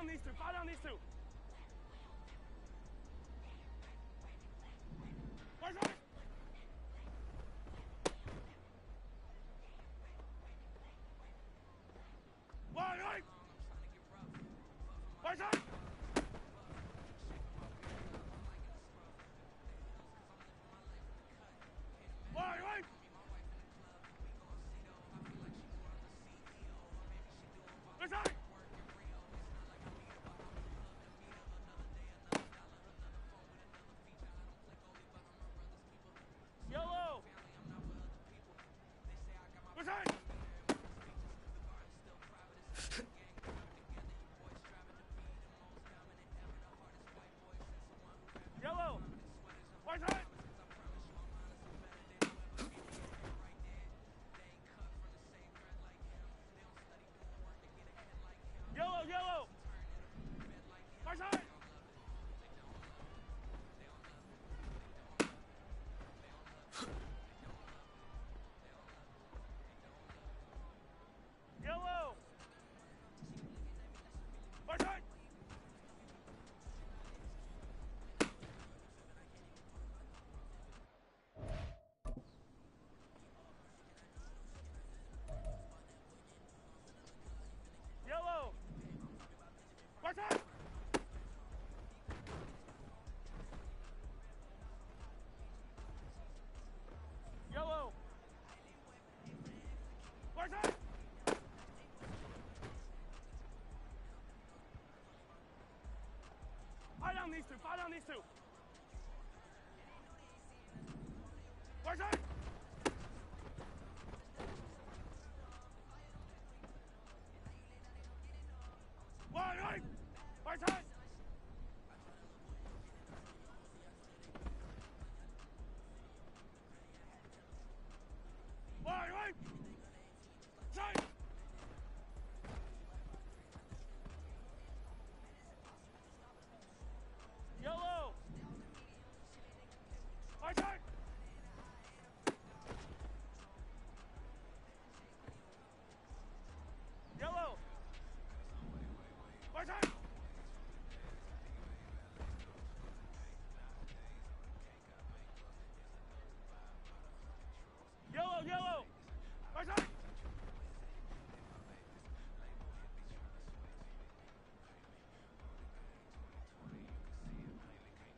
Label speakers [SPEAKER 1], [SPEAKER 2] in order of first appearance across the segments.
[SPEAKER 1] down these two, fire down these two. Right side. Right, right. Right side. Right, right. Right side. Yellow. Right side. Yellow. Right side. Yellow, yellow. Right side. Yellow. Right side. Yellow. Right side. Yellow. Right side. Fire down these two, fire down these two. Right side. Right, right. Right side. Right, right. Side. Yellow. Right side. Yellow. Right side. Yellow, yellow. Right side.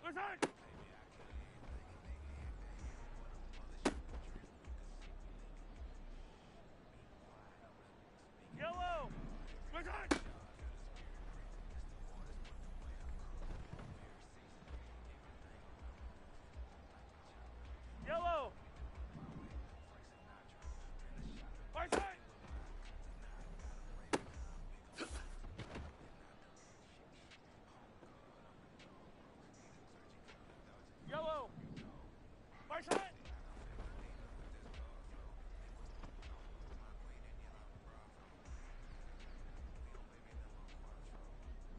[SPEAKER 1] Right side. Yellow. Right side. Yellow. Right side. Yellow. Right side.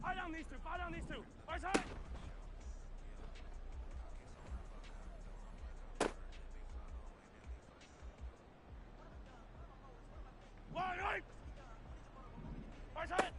[SPEAKER 1] Fire down these two, fire down these two. Right side. Right, right. Right side.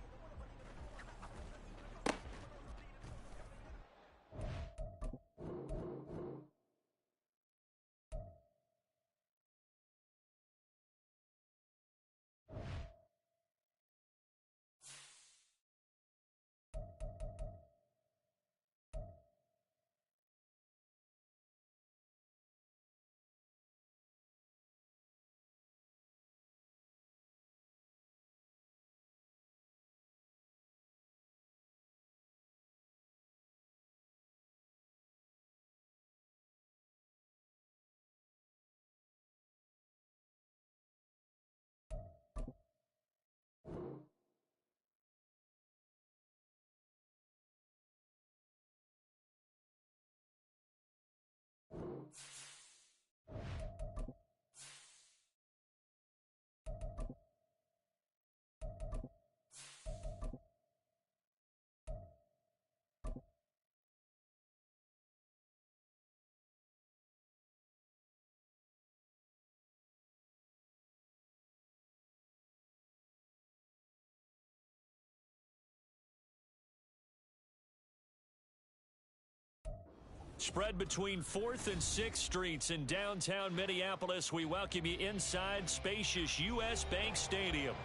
[SPEAKER 2] Spread between 4th and 6th Streets in downtown Minneapolis. We welcome you inside spacious U.S. Bank Stadium.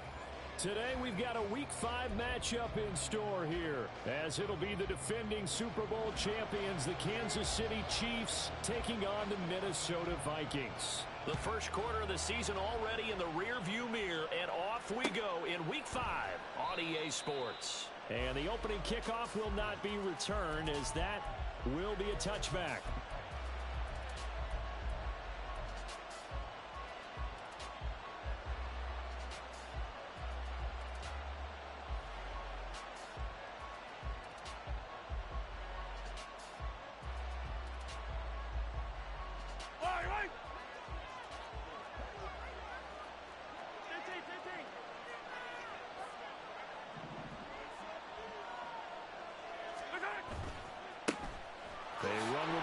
[SPEAKER 3] Today we've got a Week 5 matchup in store here, as it'll be the defending Super Bowl champions, the Kansas City Chiefs, taking on the Minnesota Vikings.
[SPEAKER 2] The first quarter of the season already in the rearview mirror, and off we go in Week 5 on EA Sports.
[SPEAKER 3] And the opening kickoff will not be returned, as that will be a touchback.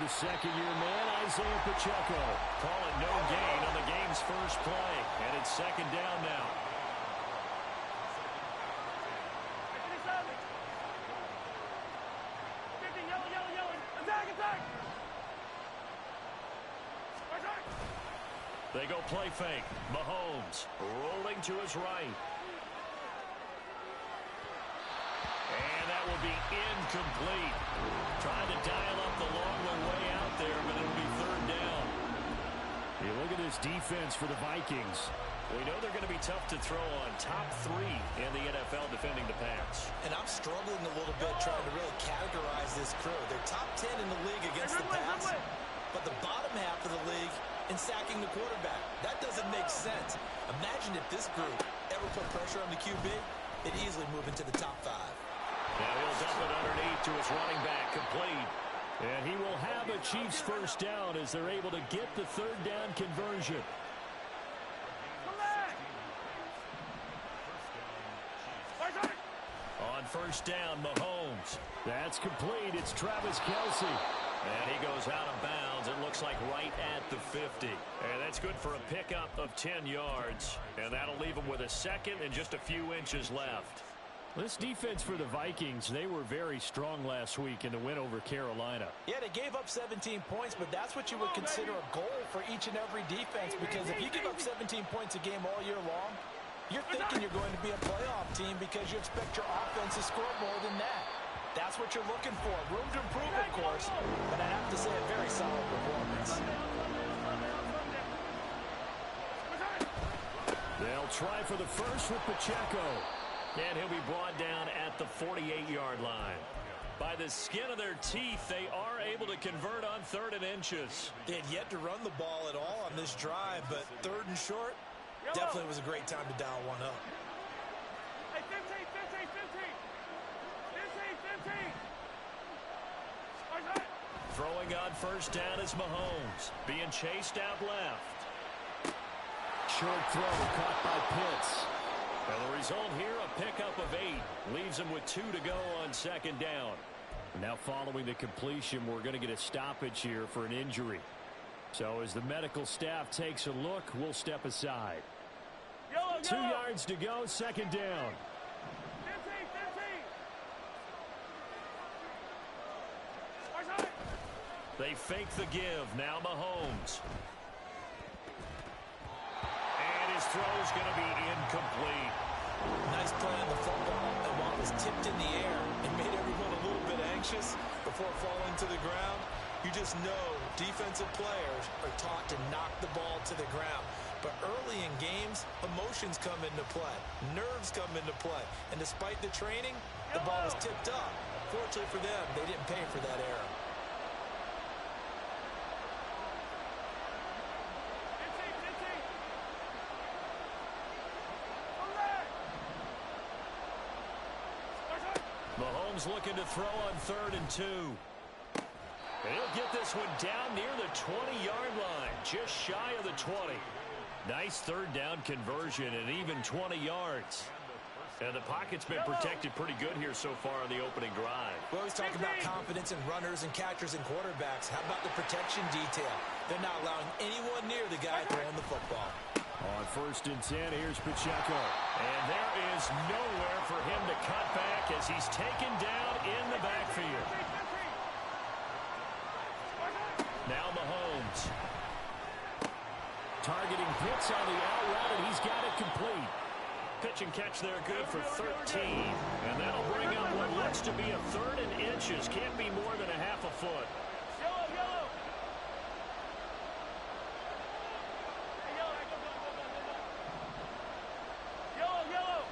[SPEAKER 3] Second-year man, Isaiah Pacheco.
[SPEAKER 2] Call it no gain on the game's first play, and it's second down now. They go play fake. Mahomes rolling to his right. And that will be incomplete. Trying to dial up the long way out there, but it'll be third down.
[SPEAKER 3] You look at this defense for the Vikings.
[SPEAKER 2] We know they're going to be tough to throw on. Top 3 in the NFL defending the pass.
[SPEAKER 4] And I'm struggling a little bit trying to really categorize this crew. They're top 10 in the league against the pass, but the bottom half of the league in sacking the quarterback. That doesn't make sense. Imagine if this group ever put pressure on the QB, they'd easily move into the top 5.
[SPEAKER 2] Now he'll dump it underneath to his running back, complete.
[SPEAKER 3] And he will have a Chiefs first down as they're able to get the third down conversion.
[SPEAKER 2] On first down, Mahomes.
[SPEAKER 3] That's complete. It's Travis Kelce.
[SPEAKER 2] And he goes out of bounds. It looks like right at the 50. And that's good for a pickup of 10 yards. And that'll leave him with a second and just a few inches left.
[SPEAKER 3] This defense for the Vikings, they were very strong last week in the win over Carolina.
[SPEAKER 4] Yeah, they gave up 17 points, but that's what you would consider a goal for each and every defense, because if you give up 17 points a game all year long, you're thinking you're going to be a playoff team because you expect your offense to score more than that. That's what you're looking for. Room to improve, of course, but I have to say a very solid performance.
[SPEAKER 3] They'll try for the first with Pacheco.
[SPEAKER 2] And he'll be brought down at the 48-yard line. By the skin of their teeth, they are able to convert on 3rd and inches.
[SPEAKER 4] They had yet to run the ball at all on this drive, but 3rd and short, definitely was a great time to dial one up.
[SPEAKER 1] Hey, 15.
[SPEAKER 2] Throwing on first down is Mahomes. Being chased out left.
[SPEAKER 3] Short throw caught by Pitts.
[SPEAKER 2] And the result here, a pickup of 8. Leaves him with 2 to go on second down.
[SPEAKER 3] Now following the completion, we're going to get a stoppage here for an injury. So as the medical staff takes a look, we'll step aside. 2 yards to go, second down.
[SPEAKER 1] 15.
[SPEAKER 2] They fake the give. Now Mahomes. And his throw's going to be incomplete.
[SPEAKER 4] Nice play on the football, and while it was tipped in the air and made everyone a little bit anxious before falling to the ground, you just know defensive players are taught to knock the ball to the ground. But early in games, emotions come into play. Nerves come into play. And despite the training, the ball was tipped up. Fortunately for them, they didn't pay for that error.
[SPEAKER 2] Mahomes looking to throw on 3rd and 2. And he'll get this one down near the 20-yard line, just shy of the 20. Nice third down conversion and even 20 yards. And the pocket's been protected pretty good here so far on the opening drive.
[SPEAKER 4] We always talk about confidence in runners and catchers and quarterbacks. How about the protection detail? They're not allowing anyone near the guy throwing the football.
[SPEAKER 3] On 1st and 10, here's Pacheco.
[SPEAKER 2] And there is nowhere for him to cut back as he's taken down in the backfield.
[SPEAKER 3] targeting Pitts on the out route, and he's got it complete.
[SPEAKER 2] Pitch and catch there, good for 13. And that'll bring up what looks to be a third and inches. Can't be more than a half a foot.
[SPEAKER 1] Yellow, yellow. Yellow, yellow.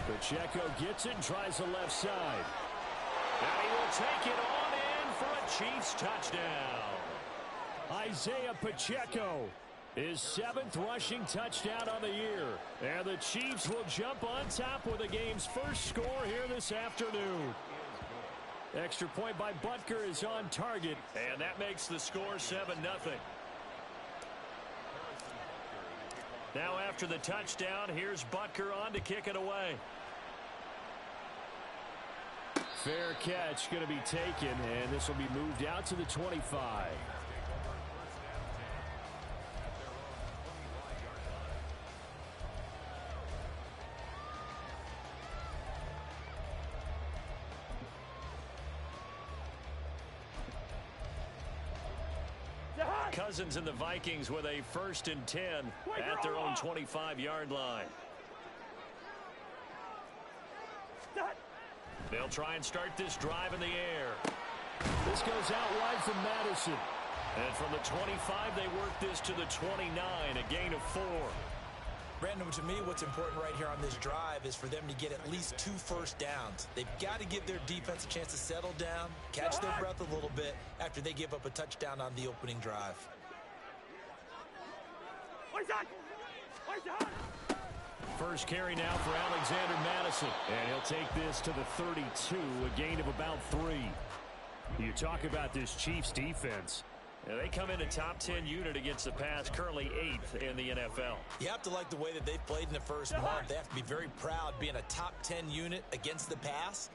[SPEAKER 3] Pacheco gets it and tries the left side.
[SPEAKER 2] And he will take it on in for a Chiefs touchdown.
[SPEAKER 3] Isaiah Pacheco, his 7th rushing touchdown on the year. And the Chiefs will jump on top with the game's first score here this afternoon. Extra point by Butker is on target.
[SPEAKER 2] And that makes the score 7-0. Now after the touchdown, here's Butker on to kick it away.
[SPEAKER 3] Fair catch going to be taken, and this will be moved out to the 25.
[SPEAKER 2] Cousins and the Vikings with a 1st and 10 at their own 25-yard line. They'll try and start this drive in the air.
[SPEAKER 3] This goes out wide from Madison.
[SPEAKER 2] And from the 25, they work this to the 29, a gain of 4.
[SPEAKER 4] Brandon, to me, what's important right here on this drive is for them to get at least 2 first downs. They've got to give their defense a chance to settle down, catch their breath a little bit after they give up a touchdown on the opening drive.
[SPEAKER 3] First carry now for Alexander Madison. And he'll take this to the 32, a gain of about 3. You talk about this Chiefs defense.
[SPEAKER 2] They come in a top 10 unit against the pass, currently 8th in the NFL.
[SPEAKER 4] You have to like the way that they've played in the first month. They have to be very proud being a top 10 unit against the pass.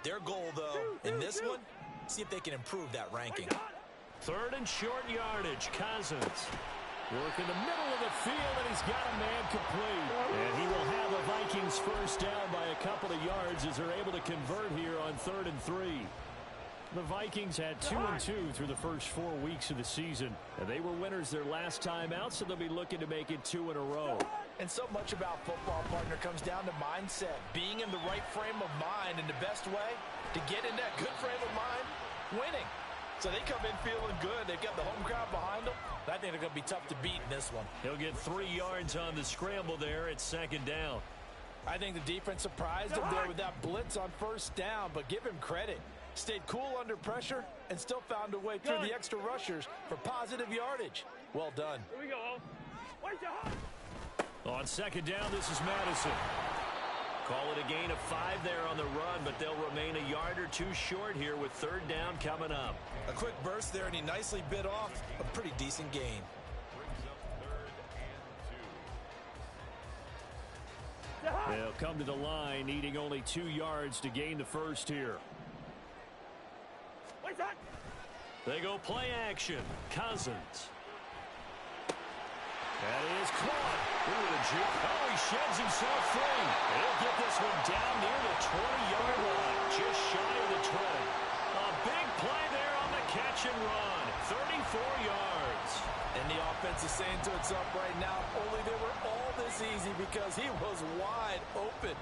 [SPEAKER 4] Their goal, though, in this one, see if they can improve that ranking.
[SPEAKER 2] 3rd and short yardage, Cousins.
[SPEAKER 3] Work in the middle of the field, and he's got a man complete. And he will have the Vikings first down by a couple of yards as they're able to convert here on 3rd and 3. The Vikings had 2-2 through the first 4 weeks of the season, and they were winners their last time out, so they'll be looking to make it 2 in a row.
[SPEAKER 4] And so much about football, partner, comes down to mindset, being in the right frame of mind, and the best way to get in that good frame of mind, winning. So they come in feeling good. They've got the home crowd behind them. I think they're going to be tough to beat in this one.
[SPEAKER 2] He'll get 3 yards on the scramble there at 2nd down.
[SPEAKER 4] I think the defense surprised him there with that blitz on 1st down, but give him credit. Stayed cool under pressure and still found a way through the extra rushers for positive yardage. Well done.
[SPEAKER 1] Here we go.
[SPEAKER 2] On 2nd down, this is Madison. Call it a gain of 5 there on the run, but they'll remain a yard or 2 short here with 3rd down coming up.
[SPEAKER 4] A quick burst there, and he nicely bit off a pretty decent gain.
[SPEAKER 3] They'll come to the line, needing only 2 yards to gain the first here.
[SPEAKER 2] They go play action. Cousins.
[SPEAKER 3] That is caught.
[SPEAKER 2] Ooh, the juke. Oh, he sheds himself free. He'll get this one down near the 20-yard line, just shy of the 20. A big play there on the catch and run. 34 yards.
[SPEAKER 4] And the offense is saying to itself right now, only they were all this easy because he was wide open.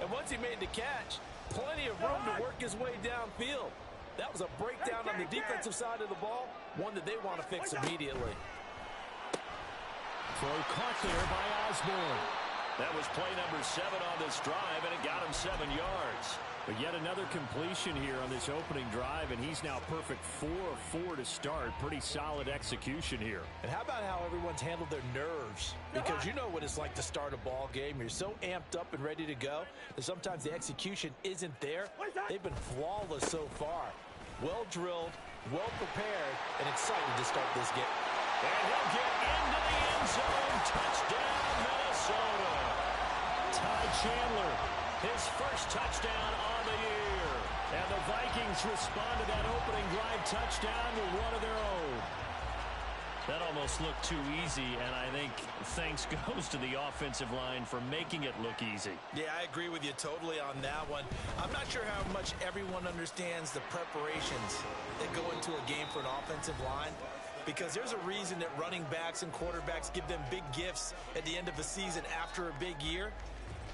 [SPEAKER 4] And once he made the catch, plenty of room to work his way downfield. That was a breakdown on the defensive side of the ball, one that they want to fix immediately.
[SPEAKER 3] Throw caught there by Osborne.
[SPEAKER 2] That was play number 7 on this drive, and it got him 7 yards.
[SPEAKER 3] But yet another completion here on this opening drive, and he's now perfect 4 of 4 to start. Pretty solid execution here.
[SPEAKER 4] And how about how everyone's handled their nerves? Because you know what it's like to start a ball game. You're so amped up and ready to go that sometimes the execution isn't there. They've been flawless so far. Well drilled, well prepared, and excited to start this game.
[SPEAKER 2] And he'll get into the end zone. Touchdown, Minnesota.
[SPEAKER 3] Ty Chandler,
[SPEAKER 2] his first touchdown on the year.
[SPEAKER 3] And the Vikings respond to that opening drive touchdown with one of their own.
[SPEAKER 2] That almost looked too easy, and I think thanks goes to the offensive line for making it look easy.
[SPEAKER 4] Yeah, I agree with you totally on that one. I'm not sure how much everyone understands the preparations that go into a game for an offensive line. because there's a reason that running backs and quarterbacks give them big gifts at the end of a season after a big year.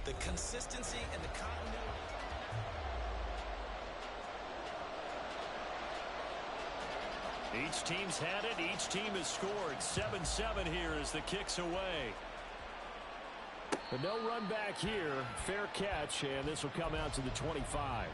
[SPEAKER 4] The consistency and the continuity.
[SPEAKER 2] Each team's had it. Each team has scored. 7-7 here as the kick's away.
[SPEAKER 3] But no run back here. Fair catch, and this will come out to the 25.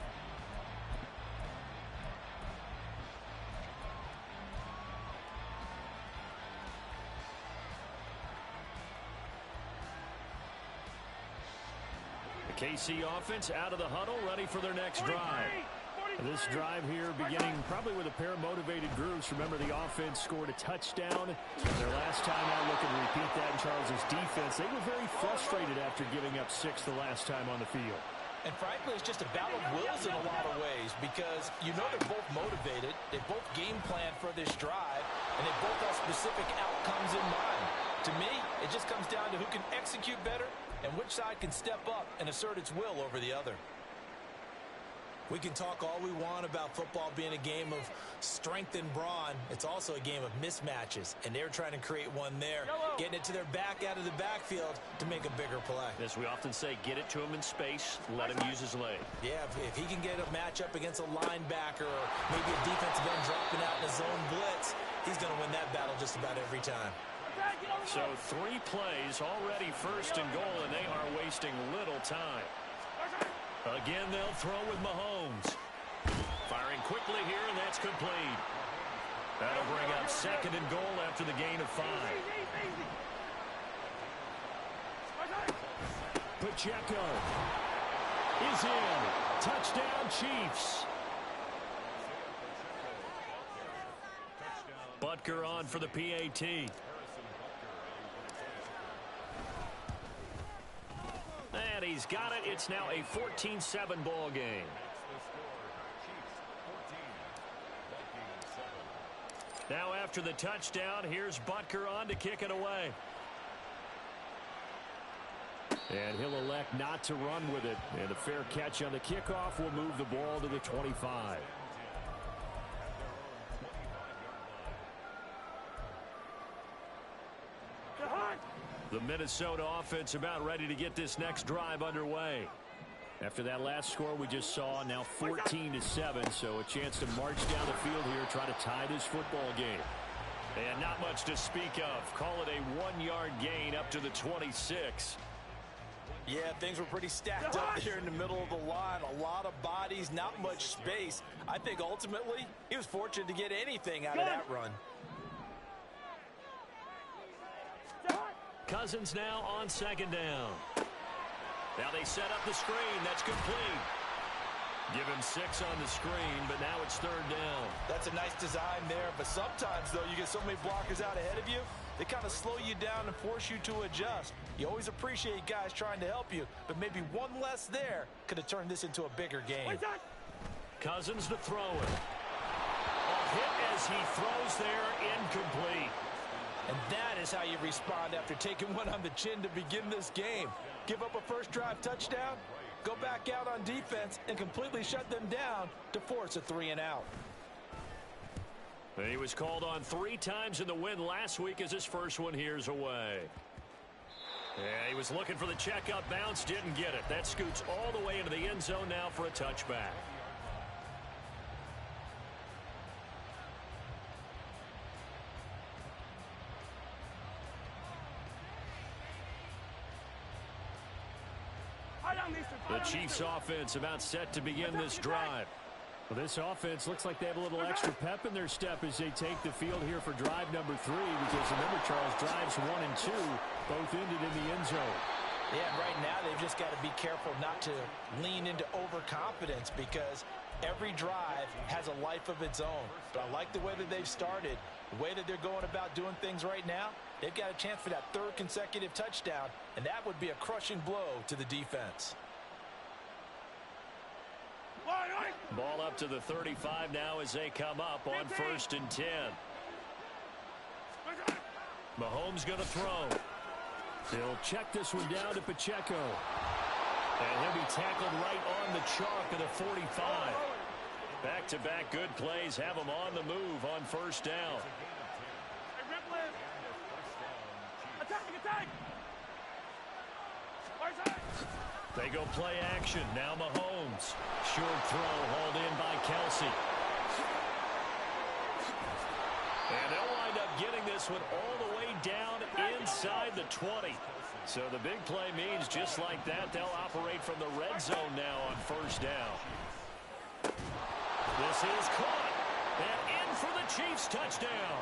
[SPEAKER 2] The KC offense out of the huddle, ready for their next drive. This drive here beginning probably with a pair of motivated groups. Remember, the offense scored a touchdown their last time out. Looking to repeat that in Charles' defense. They were very frustrated after giving up 6 the last time on the field.
[SPEAKER 4] And frankly, it's just a battle of wills in a lot of ways, because you know they're both motivated. They both game plan for this drive, and they both have specific outcomes in mind. To me, it just comes down to who can execute better and which side can step up and assert its will over the other. We can talk all we want about football being a game of strength and brawn. It's also a game of mismatches, and they're trying to create one there, getting it to their back out of the backfield to make a bigger play.
[SPEAKER 2] As we often say, get it to him in space, let him use his leg.
[SPEAKER 4] Yeah, if he can get a matchup against a linebacker or maybe a defensive end dropping out in a zone blitz, he's going to win that battle just about every time.
[SPEAKER 2] So 3 plays already, first and goal, and they are wasting little time. Again, they'll throw with Mahomes. Firing quickly here, and that's complete. That'll bring up second and goal after the gain of 5.
[SPEAKER 3] Pacheco is in. Touchdown, Chiefs.
[SPEAKER 2] Butker on for the PAT. And he's got it. It's now a 14-7 ball game. Now after the touchdown, here's Butker on to kick it away.
[SPEAKER 3] And he'll elect not to run with it. And a fair catch on the kickoff will move the ball to the 25.
[SPEAKER 2] The Minnesota offense about ready to get this next drive underway.
[SPEAKER 3] After that last score we just saw, now 14-7, so a chance to march down the field here, try to tie this football game.
[SPEAKER 2] And not much to speak of. Call it a 1-yard gain up to the 26.
[SPEAKER 4] Yeah, things were pretty stacked up here in the middle of the line. A lot of bodies, not much space. I think ultimately he was fortunate to get anything out of that run.
[SPEAKER 2] Cousins now on second down. Now they set up the screen. That's complete. Give him 6 on the screen, but now it's third down.
[SPEAKER 4] That's a nice design there, but sometimes, though, you get so many blockers out ahead of you, they kind of slow you down and force you to adjust. You always appreciate guys trying to help you, but maybe one less there could have turned this into a bigger game.
[SPEAKER 2] Cousins to throw it. A hit as he throws there, incomplete.
[SPEAKER 4] And that is how you respond after taking one on the chin to begin this game. Give up a first drive touchdown, go back out on defense, and completely shut them down to force a 3-and-out.
[SPEAKER 2] He was called on 3 times in the win last week as his first one here's away. Yeah, he was looking for the checkup bounce, didn't get it. That scoots all the way into the end zone now for a touchback. The Chiefs offense about set to begin this drive.
[SPEAKER 3] Well, this offense looks like they have a little extra pep in their step as they take the field here for drive number 3, because remember, Charles, drives 1 and 2 both ended in the end zone.
[SPEAKER 4] Yeah, right now they've just got to be careful not to lean into overconfidence, because every drive has a life of its own. But I like the way that they've started, the way that they're going about doing things right now. They've got a chance for that 3rd consecutive touchdown, and that would be a crushing blow to the defense.
[SPEAKER 2] Ball up to the 35 now as they come up on 1st and 10. Mahomes going to throw.
[SPEAKER 3] They'll check this one down to Pacheco.
[SPEAKER 2] And he'll be tackled right on the chalk of the 45. Back-to-back good plays have him on the move on 1st down.
[SPEAKER 1] Attack!
[SPEAKER 2] They go play action. Now Mahomes. Short throw hauled in by Kelsey. And they'll wind up getting this one all the way down inside the 20. So the big play means just like that, they'll operate from the red zone now on first down. This is caught. And in for the Chiefs touchdown.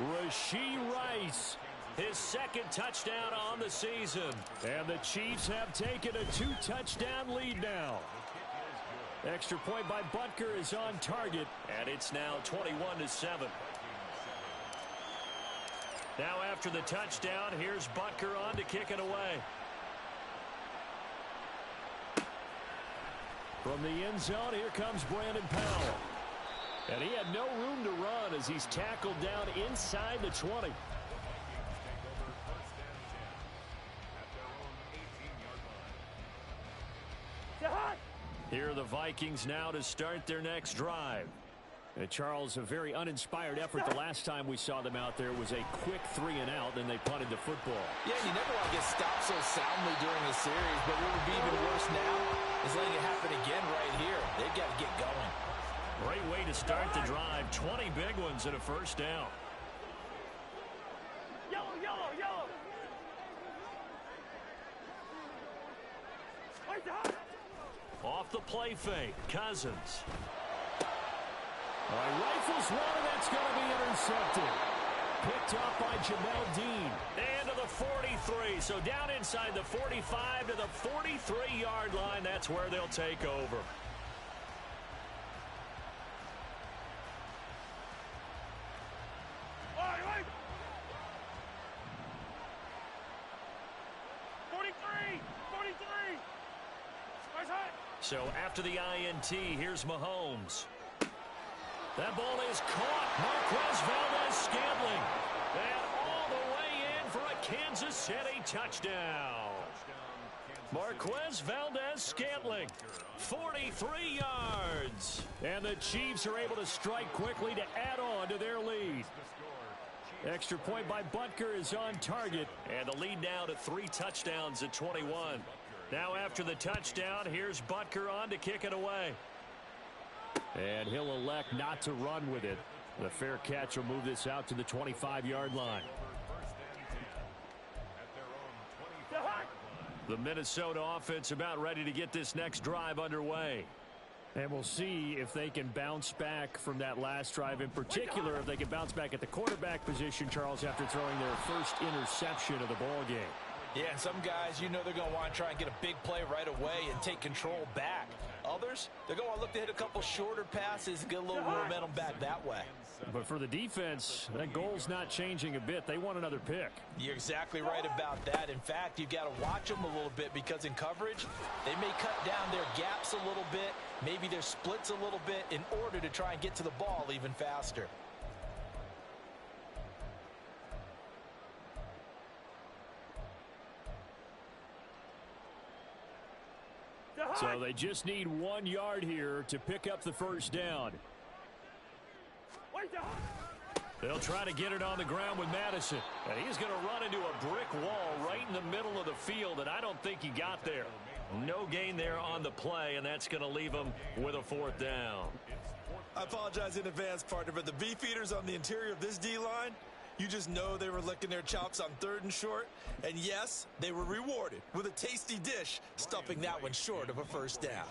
[SPEAKER 2] Rashee Rice, his second touchdown on the season. And the Chiefs have taken a 2-touchdown lead now. Extra point by Butker is on target. And it's now 21-7. Now after the touchdown, here's Butker on to kick it away. From the end zone, here comes Brandon Powell. And he had no room to run as he's tackled down inside the 20. Here are the Vikings now to start their next drive. And Charles, a very uninspired effort the last time we saw them out there was a quick 3-and-out, then they punted the football.
[SPEAKER 4] Yeah, you never want to get stopped so soundly during the series, but what would be even worse now is letting it happen again right here. They've got to get going.
[SPEAKER 2] Great way to start the drive. 20 big ones and a first down.
[SPEAKER 1] Yellow!
[SPEAKER 2] Off the play fake, Cousins. Rifles one, and that's going to be intercepted. Picked up by Jamel Dean. And to the 43. So down inside the 45 to the 43-yard line. That's where they'll take over.
[SPEAKER 1] Right. 43.
[SPEAKER 2] So after the INT, here's Mahomes. That ball is caught. Marquez Valdes-Scantling. And all the way in for a Kansas City touchdown. Marquez Valdes-Scantling, 43 yards. And the Chiefs are able to strike quickly to add on to their lead. Extra point by Butker is on target. And the lead now to 3 touchdowns at 21. Now after the touchdown, here's Butker on to kick it away. And he'll elect not to run with it. The fair catch will move this out to the 25-yard line. The Minnesota offense about ready to get this next drive underway. And we'll see if they can bounce back from that last drive. In particular, if they can bounce back at the quarterback position, Charles, after throwing their first interception of the ball game.
[SPEAKER 4] Yeah, and some guys, you know they're going to want to try and get a big play right away and take control back. Others, they're going to look to hit a couple shorter passes and get a little momentum back that way.
[SPEAKER 2] But for the defense, that goal's not changing a bit. They want another pick.
[SPEAKER 4] You're exactly right about that. In fact, you've got to watch them a little bit because in coverage, they may cut down their gaps a little bit, maybe their splits a little bit in order to try and get to the ball even faster.
[SPEAKER 2] So they just need 1 yard here to pick up the first down. They'll try to get it on the ground with Madison. And he's going to run into a brick wall right in the middle of the field, and I don't think he got there. No gain there on the play, and that's going to leave him with a 4th down.
[SPEAKER 4] I apologize in advance, partner, but the beefeaters on the interior of this D-line, you just know they were licking their chops on 3rd and short. And yes, they were rewarded with a tasty dish, stuffing that one short of a first down.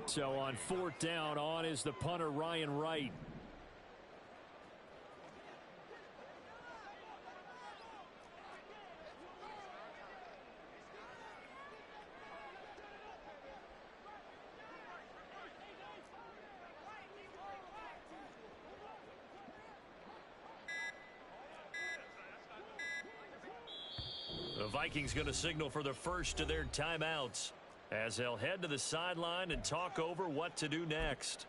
[SPEAKER 2] So on 4th down, on is the punter, Ryan Wright. The Vikings going to signal for the first of their timeouts as they'll head to the sideline and talk over what to do next.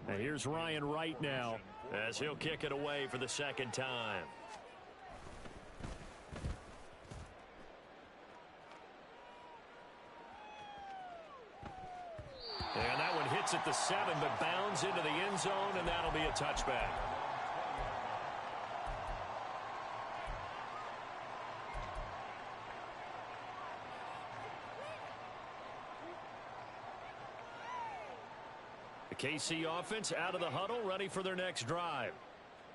[SPEAKER 2] And here's Ryan Wright now as he'll kick it away for the 2nd time. And that one hits at the 7 but bounds into the end zone, and that'll be a touchback. The KC offense out of the huddle, ready for their next drive.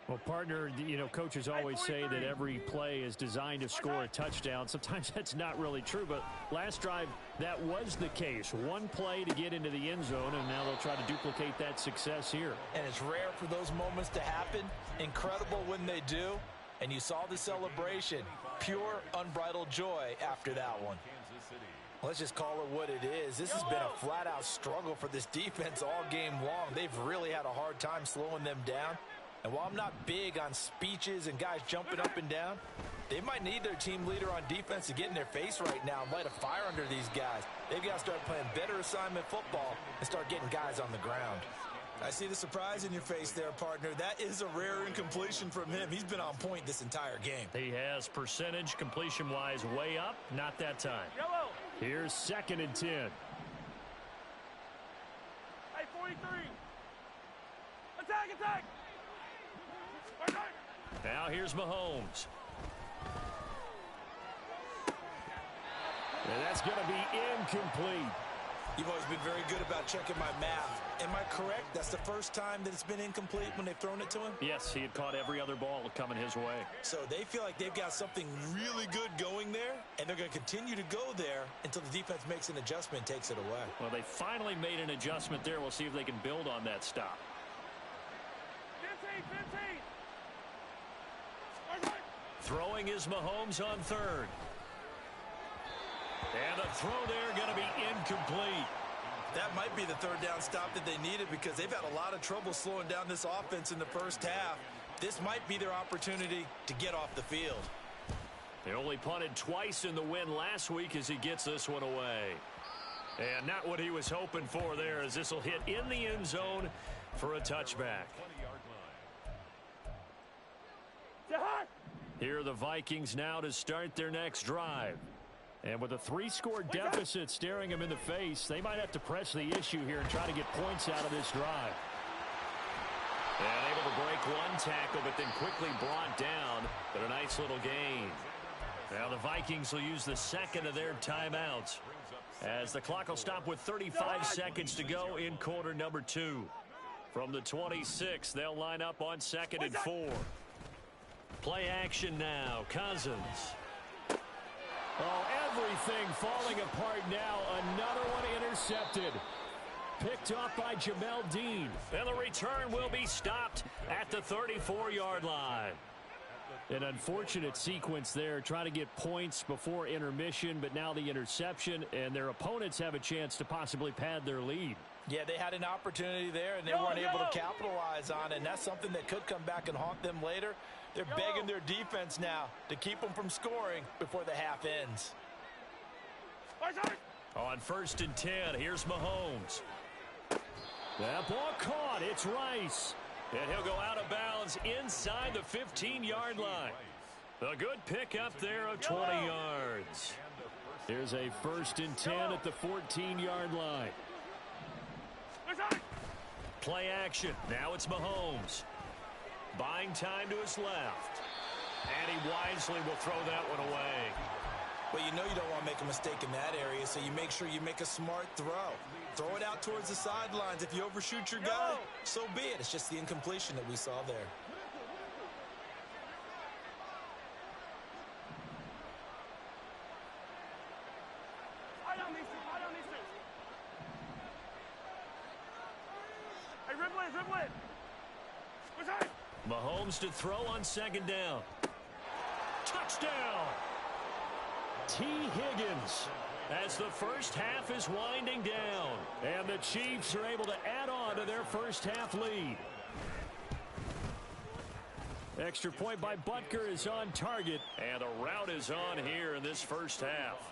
[SPEAKER 3] Well, partner, you know, coaches always say that every play is designed to score a touchdown. Sometimes that's not really true, but last drive, that was the case. One play to get into the end zone, and now they'll try to duplicate that success here.
[SPEAKER 4] And it's rare for those moments to happen. Incredible when they do. And you saw the celebration. Pure, unbridled joy after that one. Let's just call it what it is. This has been a flat-out struggle for this defense all game long. They've really had a hard time slowing them down. And while I'm not big on speeches and guys jumping up and down, they might need their team leader on defense to get in their face right now and light a fire under these guys. They've got to start playing better assignment football and start getting guys on the ground. I see the surprise in your face there, partner. That is a rare incompletion from him. He's been on point this entire game.
[SPEAKER 2] He has percentage completion-wise way up. Not that time.
[SPEAKER 1] Yellow.
[SPEAKER 3] Here's 2nd and 10.
[SPEAKER 1] Hey, 43. Attack, attack.
[SPEAKER 2] Now here's Mahomes.
[SPEAKER 3] And that's going to be incomplete.
[SPEAKER 4] You've always been very good about checking my math. Am I correct? That's the first time that it's been incomplete when they've thrown it to him?
[SPEAKER 2] Yes, he had caught every other ball coming his way.
[SPEAKER 4] So they feel like they've got something really good going there, and they're going to continue to go there until the defense makes an adjustment and takes it away.
[SPEAKER 2] Well, they finally made an adjustment there. We'll see if they can build on that stop.
[SPEAKER 1] 15, 15.
[SPEAKER 2] Throwing is Mahomes on 3rd. And the throw there going to be incomplete.
[SPEAKER 4] That might be the 3rd down stop that they needed because they've had a lot of trouble slowing down this offense in the first half. This might be their opportunity to get off the field.
[SPEAKER 2] They only punted twice in the win last week as he gets this one away. And not what he was hoping for there, as this will hit in the end zone for a touchback. Here are the Vikings now to start their next drive. And with a 3-score deficit staring them in the face, they might have to press the issue here and try to get points out of this drive. And able to break one tackle, but then quickly brought down. But a nice little gain. Now the Vikings will use the 2nd of their timeouts, as the clock will stop with 35 seconds to go in quarter number 2. From the 26, they'll line up on 2nd and 4. Play action now. Cousins.
[SPEAKER 3] Oh, everything falling apart now. Another one intercepted. Picked off by Jamel Dean.
[SPEAKER 2] And the return will be stopped at the 34-yard line.
[SPEAKER 3] An unfortunate sequence there, trying to get points before intermission, but now the interception, and their opponents have a chance to possibly pad their lead.
[SPEAKER 4] Yeah, they had an opportunity there, and they weren't able to capitalize on it, and that's something that could come back and haunt them later. They're begging their defense now to keep them from scoring before the half ends.
[SPEAKER 2] On 1st and 10, here's Mahomes.
[SPEAKER 3] That ball caught. It's Rice.
[SPEAKER 2] And he'll go out of bounds inside the 15-yard line. A good pickup there of 20 yards.
[SPEAKER 3] Here's a 1st and 10 at the 14-yard line.
[SPEAKER 2] Play action. Now it's Mahomes. Buying time to his left. And he wisely will throw that one away.
[SPEAKER 4] Well, you know you don't want to make a mistake in that area, so you make sure you make a smart throw. Throw it out towards the sidelines. If you overshoot your guy, so be it. It's just the incompletion that we saw there.
[SPEAKER 2] Mahomes to throw on 2nd down. Touchdown!
[SPEAKER 3] T. Higgins.
[SPEAKER 2] As the first half is winding down.
[SPEAKER 3] And the Chiefs are able to add on to their first half lead. Extra point by Butker is on target.
[SPEAKER 2] And the route is on here in this first half.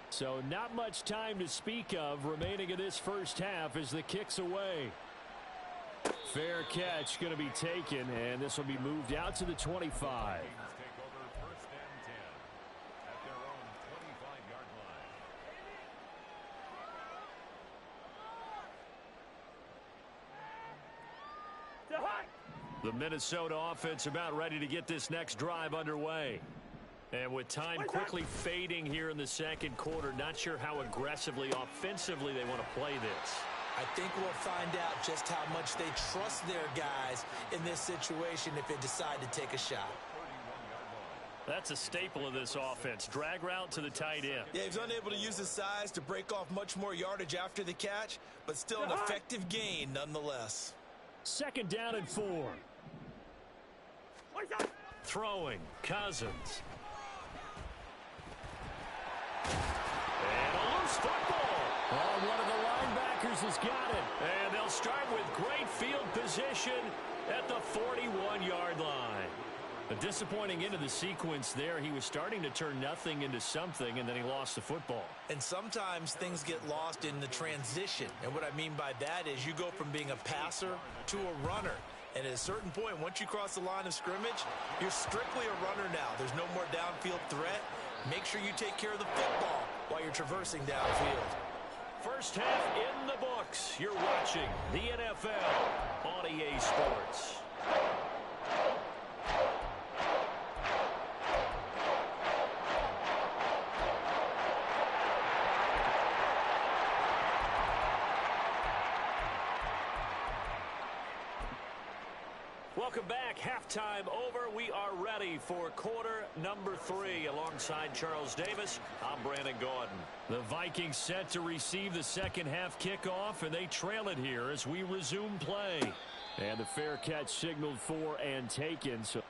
[SPEAKER 3] So not much time to speak of remaining in this first half as the kick's away. Fair catch going to be taken, and this will be moved out to the 25. The
[SPEAKER 2] Minnesota offense about ready to get this next drive underway.
[SPEAKER 3] And with time quickly fading here in the second quarter, not sure how aggressively, offensively they want to play this.
[SPEAKER 4] I think we'll find out just how much they trust their guys in this situation if they decide to take a shot.
[SPEAKER 3] That's a staple of this offense. Drag route to the tight end.
[SPEAKER 4] Yeah, he's unable to use his size to break off much more yardage after the catch, but still an effective gain nonetheless.
[SPEAKER 3] Second down and 4. Throwing, Cousins. And a loose football. Oh, one of the linebackers has got it. And they'll start with great field position at the 41-yard line. A disappointing end of the sequence there. He was starting to turn nothing into something, and then he lost the football.
[SPEAKER 4] And sometimes things get lost in the transition. And what I mean by that is you go from being a passer to a runner. And at a certain point, once you cross the line of scrimmage, you're strictly a runner now. There's no more downfield threat. Make sure you take care of the football while you're traversing downfield.
[SPEAKER 3] First half in the books. You're watching the NFL on EA Sports. Welcome back. Halftime over. We are ready for quarter number 3. Alongside Charles Davis, I'm Brandon Gordon. The Vikings set to receive the second half kickoff, and they trail it here as we resume play. And the fair catch signaled for and taken. So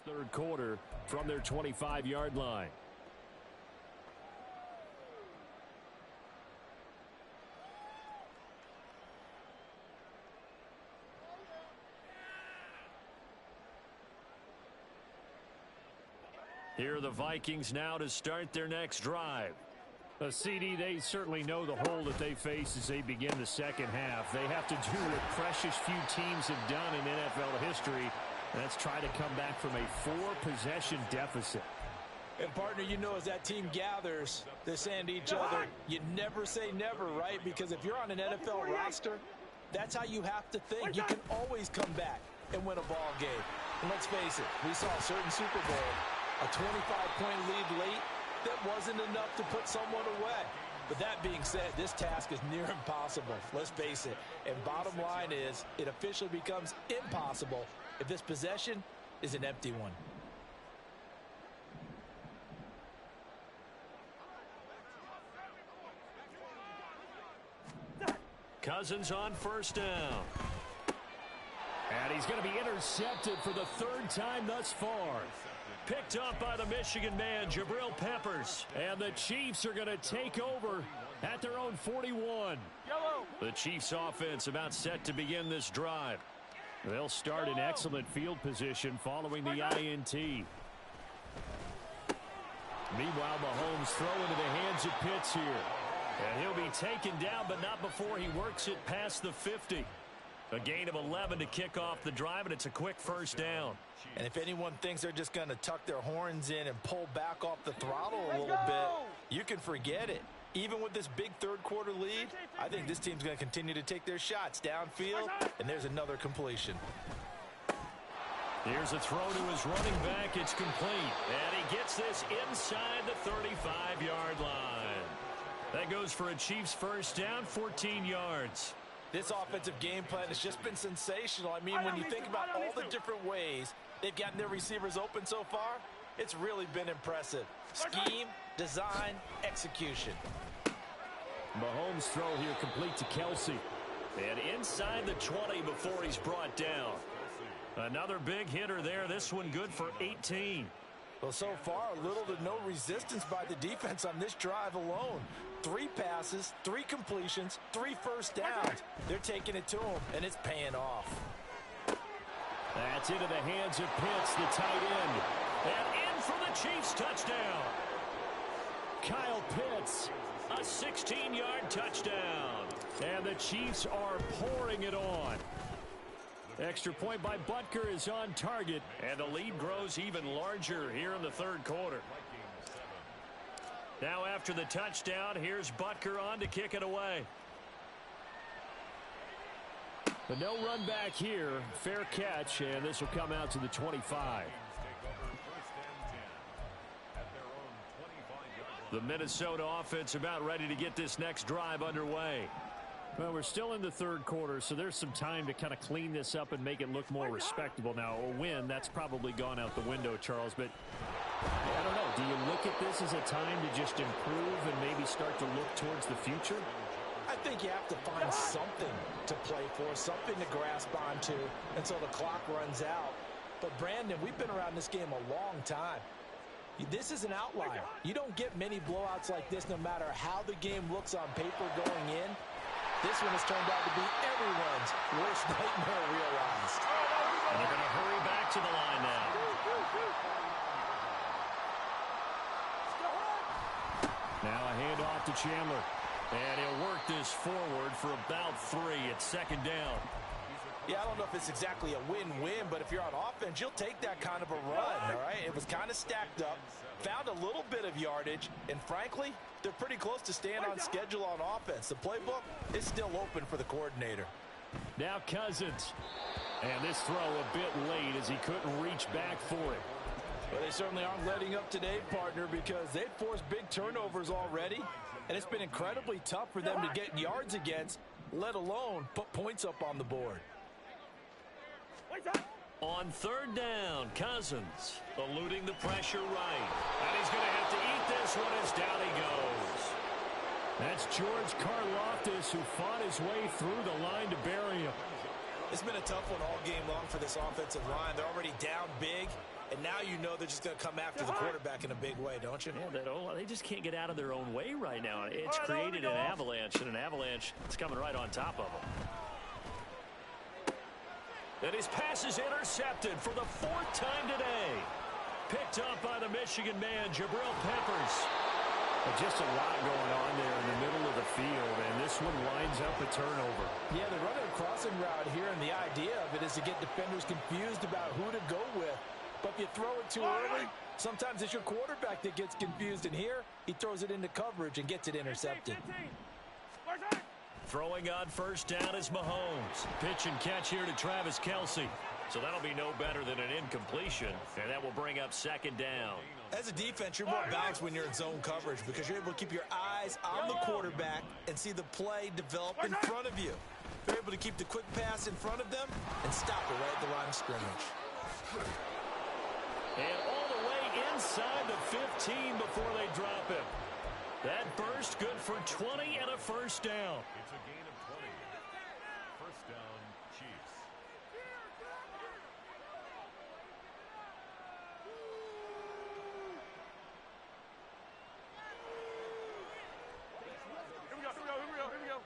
[SPEAKER 3] third quarter from their 25-yard line. Here are the Vikings now to start their next drive. CD, they certainly know the hole that they face as they begin the second half. They have to do what precious few teams have done in NFL history. Let's try to come back from a 4-possession deficit.
[SPEAKER 4] And, partner, you know, as that team gathers, they're saying to each other, you never say never, right? Because if you're on an NFL roster, that's how you have to think. You can always come back and win a ball game. And let's face it, we saw a certain Super Bowl, a 25-point lead late, that wasn't enough to put someone away. But that being said, this task is near impossible. Let's face it. And bottom line is, it officially becomes impossible if this possession is an empty one.
[SPEAKER 3] Cousins on first down. And he's going to be intercepted for the third time thus far. Picked up by the Michigan man, Jabril Peppers. And the Chiefs are going to take over at their own 41. The Chiefs offense about set to begin this drive. They'll start in excellent field position following the INT. Meanwhile, Mahomes throw into the hands of Pitts here. And he'll be taken down, but not before he works it past the 50. A gain of 11 to kick off the drive, and it's a quick first down.
[SPEAKER 4] And if anyone thinks they're just going to tuck their horns in and pull back off the throttle a little bit, you can forget it. Even with this big third-quarter lead, I think this team's going to continue to take their shots downfield, and there's another completion.
[SPEAKER 3] Here's a throw to his running back. It's complete, and he gets this inside the 35-yard line. That goes for a Chiefs first down, 14 yards.
[SPEAKER 4] This offensive game plan has just been sensational. I mean, when you think about all the different ways they've gotten their receivers open so far, it's really been impressive. Scheme, design, execution.
[SPEAKER 3] Mahomes' throw here complete to Kelsey.
[SPEAKER 2] And inside the 20 before he's brought down. Another big hitter there. This one good for 18.
[SPEAKER 4] Well, so far, little to no resistance by the defense on this drive alone. 3 passes, 3 completions, 3 first downs. They're taking it to him, and it's paying off.
[SPEAKER 3] That's into the hands of Pitts, the tight end.
[SPEAKER 2] And in for the Chiefs touchdown.
[SPEAKER 3] Kyle Pitts,
[SPEAKER 2] a 16-yard touchdown.
[SPEAKER 3] And the Chiefs are pouring it on. Extra point by Butker is on target.
[SPEAKER 2] And the lead grows even larger here in the third quarter. Now after the touchdown, here's Butker on to kick it away.
[SPEAKER 3] But no run back here. Fair catch, and this will come out to the 25.
[SPEAKER 2] The Minnesota offense about ready to get this next drive underway.
[SPEAKER 3] Well, we're still in the third quarter, so there's some time to kind of clean this up and make it look more respectable. Now, a win, that's probably gone out the window, Charles, but I don't know. Do you look at this as a time to just improve and maybe start to look towards the future?
[SPEAKER 4] I think you have to find something to play for, something to grasp onto until the clock runs out. But, Brandon, we've been around this game a long time. This is an outlier. You don't get many blowouts like this no matter how the game looks on paper going in. This one has turned out to be everyone's worst nightmare realized.
[SPEAKER 2] And they're going to hurry back to the line now.
[SPEAKER 3] Now a handoff to Chandler.
[SPEAKER 2] And he'll work this forward for about 3. It's second down.
[SPEAKER 4] Yeah, I don't know if it's exactly a win-win, but if you're on offense, you'll take that kind of a run, all right? It was kind of stacked up, found a little bit of yardage, and frankly, they're pretty close to staying on schedule on offense. The playbook is still open for the coordinator.
[SPEAKER 3] Now Cousins. And this throw a bit late as he couldn't reach back for it.
[SPEAKER 4] Well, they certainly aren't letting up today, partner, because they've forced big turnovers already, and it's been incredibly tough for them to get yards against, let alone put points up on the board.
[SPEAKER 2] On third down, Cousins eluding the pressure right. And he's going to have to eat this one as down he goes.
[SPEAKER 3] That's George Karlaftis who fought his way through the line to bury him.
[SPEAKER 4] It's been a tough one all game long for this offensive line. They're already down big, and now you know they're just going to come after the quarterback in a big way, don't you?
[SPEAKER 2] Yeah, they just can't get out of their own way right now. It's created an avalanche, and an avalanche is coming right on top of them. And his pass is intercepted for the 4th time today. Picked up by the Michigan man, Jabril Peppers.
[SPEAKER 3] Just a lot going on there in the middle of the field, and this one lines up a turnover.
[SPEAKER 4] Yeah, they're running a crossing route here, and the idea of it is to get defenders confused about who to go with. But if you throw it too early, sometimes it's your quarterback that gets confused, and here he throws it into coverage and gets it intercepted.
[SPEAKER 2] Throwing on first down is Mahomes. Pitch and catch here to Travis Kelce. So that'll be no better than an incompletion, and that will bring up second down.
[SPEAKER 4] As a defense, you're more balanced when you're in zone coverage because you're able to keep your eyes on the quarterback and see the play develop in front of you. You're able to keep the quick pass in front of them and stop it right at the line of scrimmage.
[SPEAKER 2] And all the way inside the 15 before they drop him. That burst good for 20 and a first down.
[SPEAKER 1] It's a gain of 20. First down, Chiefs. Here we go.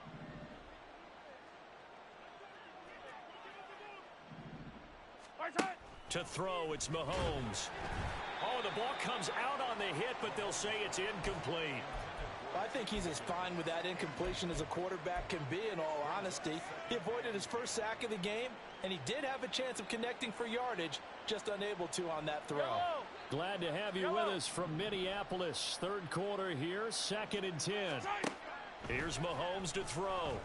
[SPEAKER 2] To throw, it's Mahomes. Oh, the ball comes out on the hit, but they'll say it's incomplete.
[SPEAKER 4] I think he's as fine with that incompletion as a quarterback can be, in all honesty. He avoided his first sack of the game, and he did have a chance of connecting for yardage, just unable to on that throw.
[SPEAKER 3] Glad to have you with us from Minneapolis. Third quarter here, 2nd and 10.
[SPEAKER 2] Here's Mahomes to throw.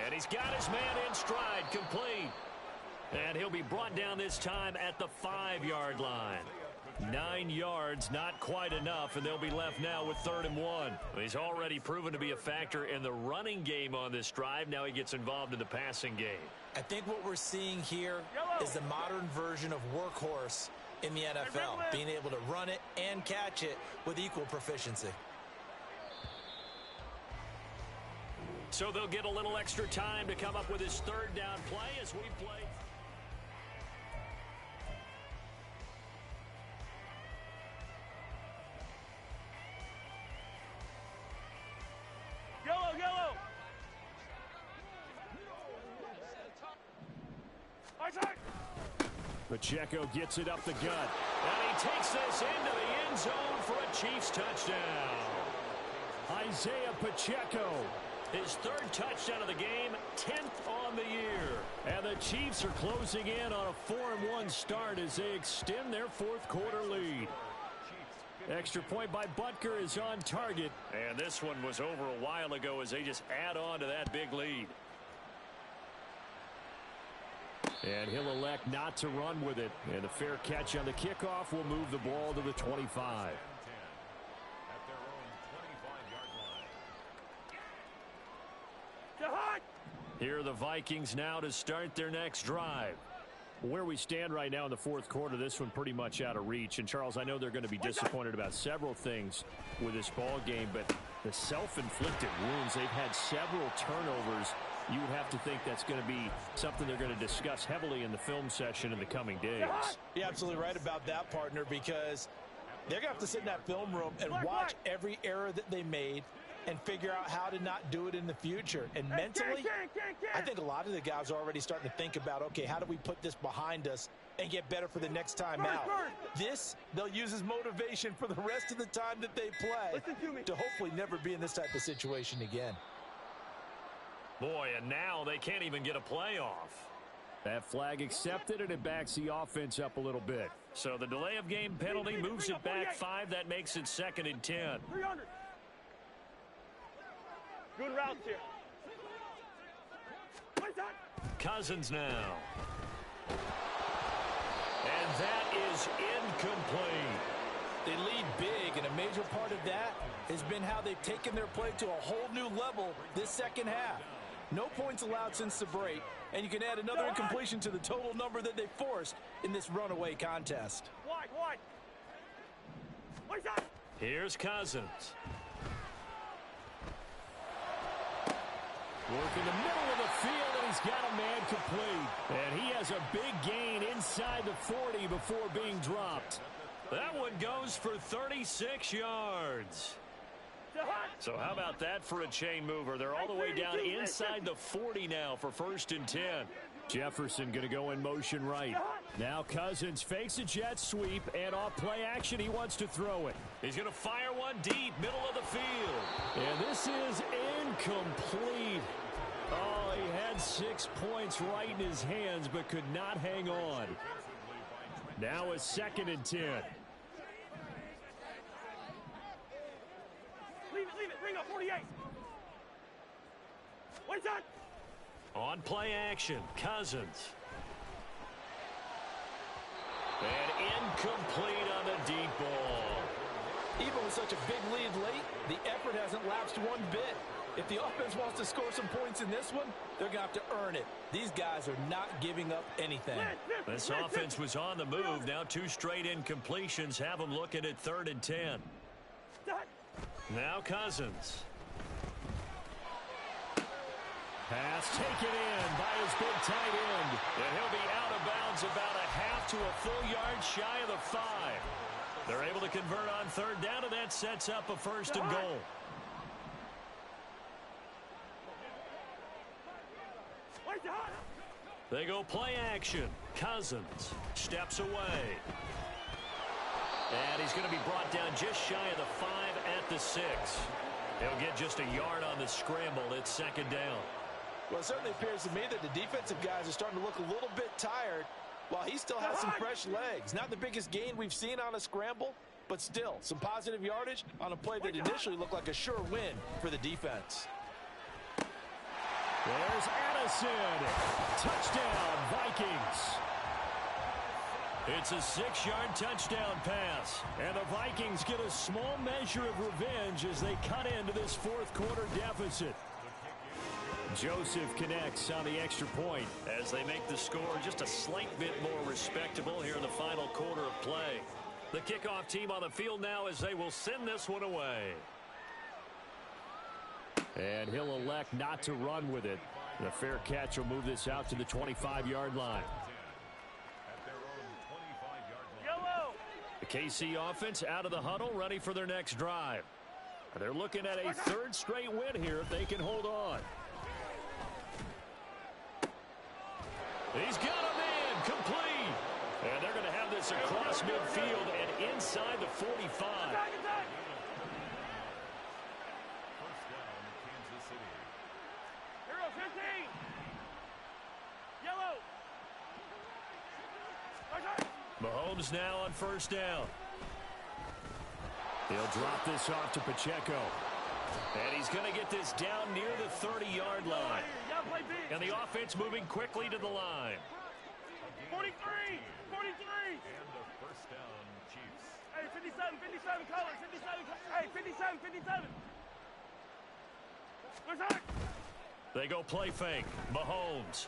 [SPEAKER 2] And he's got his man in stride, complete. And he'll be brought down this time at the 5-yard line. 9 yards, not quite enough, and they'll be left now with 3rd and 1. He's already proven to be a factor in the running game on this drive. Now he gets involved in the passing game.
[SPEAKER 4] I think what we're seeing here is the modern version of workhorse in the NFL, being able to run it and catch it with equal proficiency.
[SPEAKER 2] So they'll get a little extra time to come up with his 3rd down play as we play.
[SPEAKER 3] Yellow. Pacheco gets it up the gut.
[SPEAKER 2] And he takes this into the end zone for a Chiefs touchdown.
[SPEAKER 3] Isaiah Pacheco.
[SPEAKER 2] His 3rd touchdown of the game, 10th on the year.
[SPEAKER 3] And the Chiefs are closing in on a 4-1 start as they extend their 4th quarter lead. Extra point by Butker is on target.
[SPEAKER 2] And this one was over a while ago as they just add on to that big lead.
[SPEAKER 3] And he'll elect not to run with it. And the fair catch on the kickoff will move the ball to the 25.
[SPEAKER 2] Here are the Vikings now to start their next drive.
[SPEAKER 3] Where we stand right now in the 4th quarter, this one pretty much out of reach. And, Charles, I know they're going to be disappointed about several things with this ball game, but the self-inflicted wounds, they've had several turnovers. You would have to think that's going to be something they're going to discuss heavily in the film session in the coming days.
[SPEAKER 4] You're absolutely right about that, partner, because they're going to have to sit in that film room and watch every error that they made and figure out how to not do it in the future. And mentally, I think a lot of the guys are already starting to think about, okay, how do we put this behind us and get better for the next time out? This, they'll use as motivation for the rest of the time that they play to hopefully never be in this type of situation again.
[SPEAKER 2] Boy, and now they can't even get a play off.
[SPEAKER 3] That flag accepted, and it backs the offense up a little bit.
[SPEAKER 2] So the delay of game penalty moves it back 5. That makes it 2nd and 10.
[SPEAKER 5] 300. Good routes here.
[SPEAKER 2] Cousins now. And that is incomplete.
[SPEAKER 4] They lead big, and a major part of that has been how they've taken their play to a whole new level this second half. No points allowed since the break, and you can add another incompletion to the total number that they forced in this runaway contest.
[SPEAKER 5] Wide.
[SPEAKER 2] Here's Cousins.
[SPEAKER 3] Work in the middle of the field, and he's got a man complete. And he has a big gain inside the 40 before being dropped.
[SPEAKER 2] That one goes for 36 yards. So how about that for a chain mover? They're all the way down inside the 40 now for 1st and 10.
[SPEAKER 3] Jefferson going to go in motion right. Now Cousins fakes a jet sweep, and off play action, he wants to throw it.
[SPEAKER 2] He's going to fire one deep, middle of the field.
[SPEAKER 3] And this is incomplete. Oh, he had 6 points right in his hands, but could not hang on. Now a 2nd and 10.
[SPEAKER 5] Leave it. Bring up 48. What's that?
[SPEAKER 2] On play action, Cousins. And incomplete on the deep ball.
[SPEAKER 4] Even with such a big lead late, the effort hasn't lapsed one bit. If the offense wants to score some points in this one, they're going to have to earn it. These guys are not giving up anything.
[SPEAKER 2] This offense was on the move. Now 2 straight incompletions have them looking at 3rd and 10. Now Cousins.
[SPEAKER 3] Pass taken in by his big tight end.
[SPEAKER 2] And he'll be out of bounds about a half to a full yard shy of the 5. They're able to convert on 3rd down, and that sets up a 1st and goal. They go play action. Cousins steps away. And he's going to be brought down just shy of the 5 at the 6. He'll get just a yard on the scramble. It's 2nd down.
[SPEAKER 4] Well, it certainly appears to me that the defensive guys are starting to look a little bit tired while he still has some fresh legs. Not the biggest gain we've seen on a scramble, but still some positive yardage on a play that initially looked like a sure win for the defense.
[SPEAKER 3] There's Addison. Touchdown, Vikings.
[SPEAKER 2] It's a 6-yard touchdown pass.
[SPEAKER 3] And the Vikings get a small measure of revenge as they cut into this fourth quarter deficit. Joseph connects on the extra point
[SPEAKER 2] as they make the score just a slight bit more respectable here in the final quarter of play. The kickoff team on the field now as they will send this one away.
[SPEAKER 3] And he'll elect not to run with it. The fair catch will move this out to the 25-yard line. The KC offense out of the huddle, ready for their next drive. They're looking at a third straight win here if they can hold on.
[SPEAKER 2] He's got a man complete. And they're going to have this across midfield and inside the 45.
[SPEAKER 5] Attack, attack.
[SPEAKER 1] First down, Kansas City.
[SPEAKER 5] Hero 15. Yellow.
[SPEAKER 2] Mahomes now on first down.
[SPEAKER 3] He'll drop this off to Pacheco.
[SPEAKER 2] And he's going to get this down near the 30-yard line. And the offense moving quickly to the line.
[SPEAKER 5] 43. 43.
[SPEAKER 1] And the first down, Chiefs.
[SPEAKER 5] Hey, 57, 57 colors, 57. Hey, 57, 57. Attack.
[SPEAKER 2] They go play fake. Mahomes.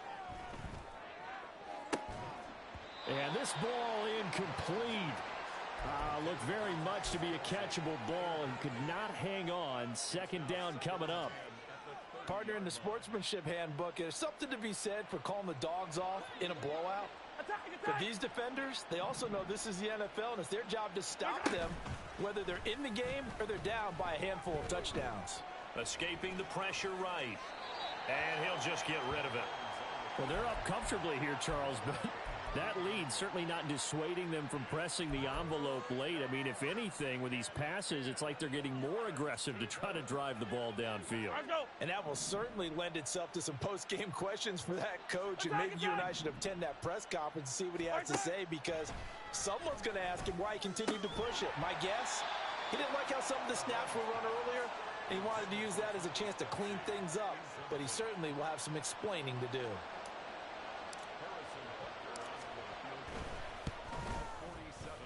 [SPEAKER 3] And this ball incomplete. Looked very much to be a catchable ball and could not hang on. Second down coming up.
[SPEAKER 4] Partner, in the sportsmanship handbook, there's something to be said for calling the dogs off in a blowout.
[SPEAKER 5] Attack,
[SPEAKER 4] For
[SPEAKER 5] attack.
[SPEAKER 4] these defenders, they also know this is the NFL, and it's their job to stop them, whether they're in the game or they're down by a handful of touchdowns.
[SPEAKER 2] Escaping the pressure right. And he'll just get rid of it.
[SPEAKER 3] Well, they're up comfortably here, Charles, but that lead certainly not dissuading them from pressing the envelope late. I mean, if anything, with these passes, it's like they're getting more aggressive to try to drive the ball downfield.
[SPEAKER 5] Let's go.
[SPEAKER 4] And that will certainly lend itself to some post-game questions for that coach, and maybe you and I should attend that press conference and see what he has to say, because someone's going to ask him why he continued to push it. My guess, he didn't like how some of the snaps were run earlier, and he wanted to use that as a chance to clean things up, but he certainly will have some explaining to do.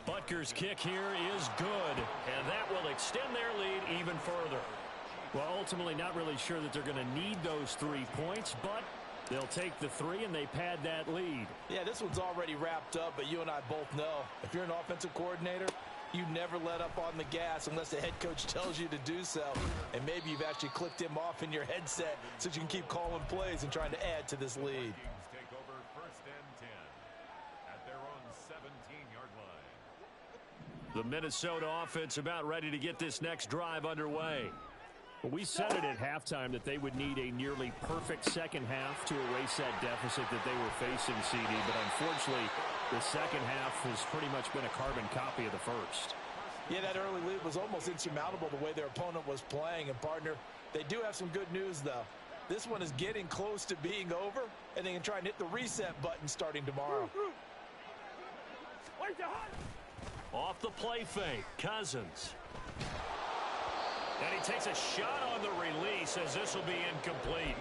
[SPEAKER 2] Butker's kick here is good, and that will extend their lead even further.
[SPEAKER 3] Well, ultimately not really sure that they're going to need those 3 points, but they'll take the 3 and they pad that lead.
[SPEAKER 4] Yeah, this one's already wrapped up, but you and I both know if you're an offensive coordinator, you never let up on the gas unless the head coach tells you to do so. And maybe you've actually clicked him off in your headset so you can keep calling plays and trying to add to this lead.
[SPEAKER 1] Take over first and 10 at their own 17-yard line.
[SPEAKER 2] The Minnesota offense about ready to get this next drive underway.
[SPEAKER 3] Well, we said it at halftime that they would need a nearly perfect second half to erase that deficit that they were facing, CD. But unfortunately, the second half has pretty much been a carbon copy of the first.
[SPEAKER 4] Yeah, that early lead was almost insurmountable the way their opponent was playing. And, partner, they do have some good news, though. This one is getting close to being over, and they can try and hit the reset button starting tomorrow.
[SPEAKER 2] Off the play fake, Cousins. And he takes a shot on the release as this will be incomplete.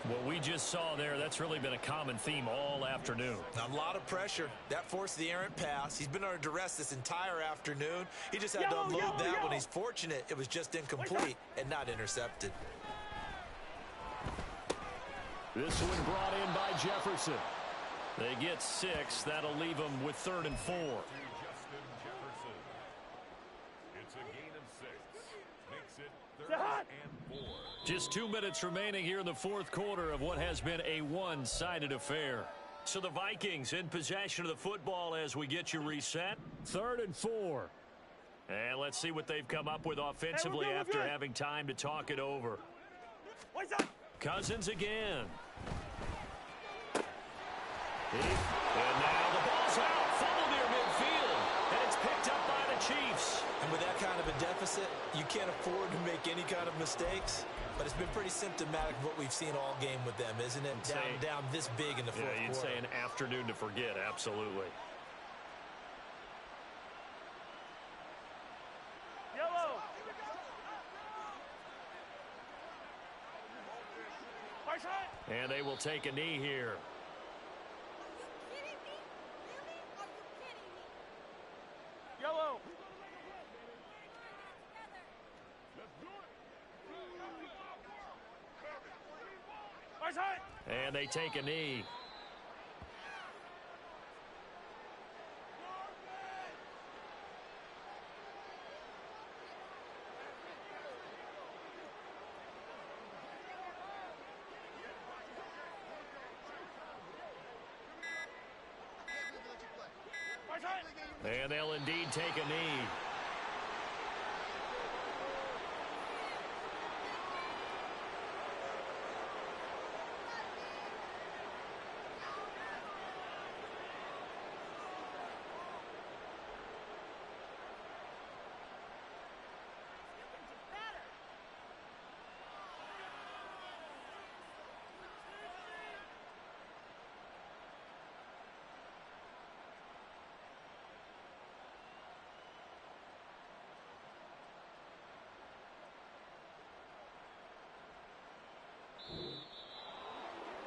[SPEAKER 2] What we just saw there, that's really been a common theme all afternoon.
[SPEAKER 4] A lot of pressure. That forced the errant pass. He's been under duress this entire afternoon. He just had to unload that one. He's fortunate it was just incomplete and not intercepted.
[SPEAKER 3] This one brought in by Jefferson.
[SPEAKER 2] They get 6. That'll leave them with 3rd and 4.
[SPEAKER 1] Justin Jefferson. It's a gain of 6. Makes it 3rd and 4.
[SPEAKER 2] Just 2 minutes remaining here in the fourth quarter of what has been a one-sided affair. So the Vikings in possession of the football as we get you reset.
[SPEAKER 3] 3rd and 4.
[SPEAKER 2] And let's see what they've come up with offensively after having time to talk it over. Cousins again. And now the ball's out. Fumble near midfield. And it's picked up by the Chiefs.
[SPEAKER 4] And with that kind of a deficit, you can't afford to make any kind of mistakes. But it's been pretty symptomatic of what we've seen all game with them, isn't it? Down this big in the fourth quarter.
[SPEAKER 2] You'd say an afternoon to forget, absolutely.
[SPEAKER 5] Yellow.
[SPEAKER 2] And they will take a knee here.
[SPEAKER 5] Yellow.
[SPEAKER 3] And they take a knee. And they'll indeed take a knee.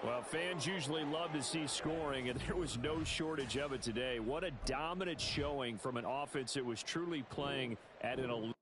[SPEAKER 3] Well, fans usually love to see scoring, and there was no shortage of it today. What a dominant showing from an offense that was truly playing at an elite